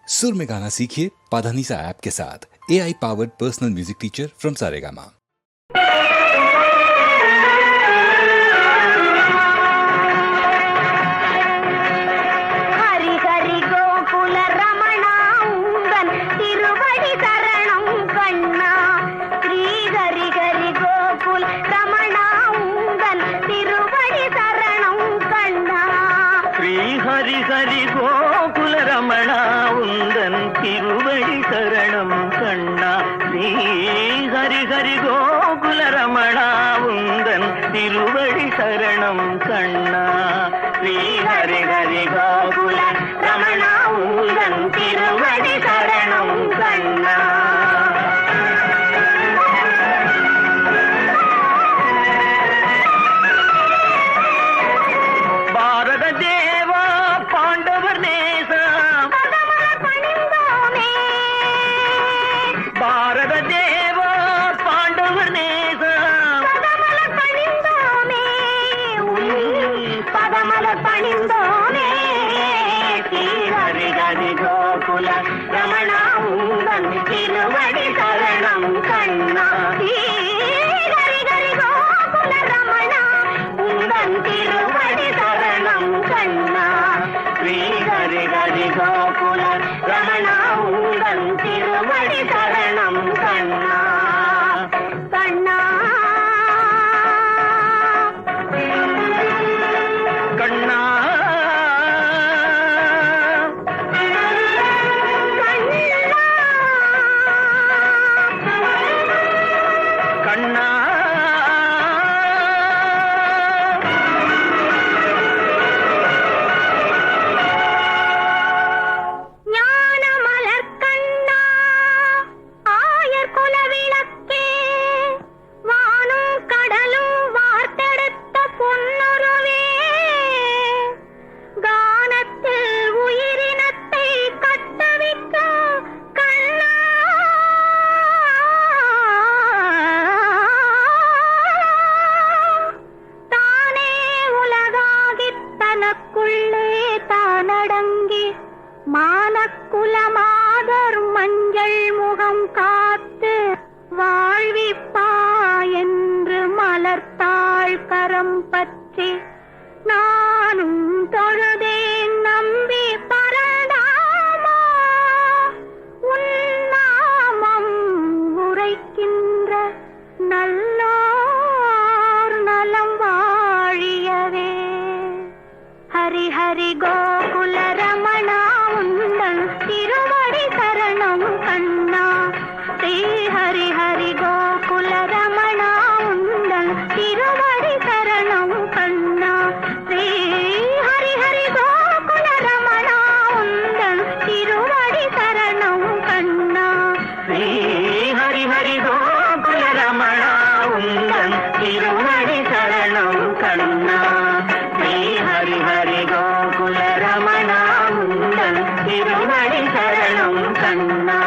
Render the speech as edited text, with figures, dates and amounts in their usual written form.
सुर में गाना सीखिए पाधानीसा ऐप के साथ। AI powered personal music teacher from Saregama. Hari Hari Gokul Ramana उंदन तिरुवड़ी शरणम कण्णा श्री हरि हरि गोकुल रमणा उंदन तिरुवड़ी शरणम कण्णा श्री हरि हरि गोकुल रमणा उंदन तिरुवड़ी शरणम कण्णा गोकुल रमणा उंदन तिरुवड़ी शरणम कण्णा हरि हरि गोकुल रमणा उंदन तिरुवड़ी शरणम कण्णा श्री हरि हरि गोकुल रमणा उंदन तिरुवड़ी शरणम कण्णा कण्णा कण्णा மானக்குலமாதர் மஞ்சள் முகம் காத்து வாழ்விப்பா என்று மலர்த்தாள் கரம் பற்றி நானும் தொழுதேன் நம்பி பரந்தாமா உன்னாமம் உரைக்கின்ற நல்லோர் நலம் வாழியவே ஹரி ஹரி கோகுல ரமணா உந்தன் திருவடி சரணம் கண்ணா ஸ்ரீ ஹரி ஹரி கோகுல ரமணா உந்தன் திருவடி சரணம் கண்ணா ஸ்ரீ ஹரி ஹரி கோகுல ரமணா உந்தன் திருவடி சரணம் கண்ணா ஸ்ரீ ஹரி ஹரி கோகுல ரமணா உந்தன் திருவடி சரணம் கண்ணா ஸ்ரீ ஹரி ஹரி கோகுல ரமணா உந்தன் திருவடி சரணம் கண்ணா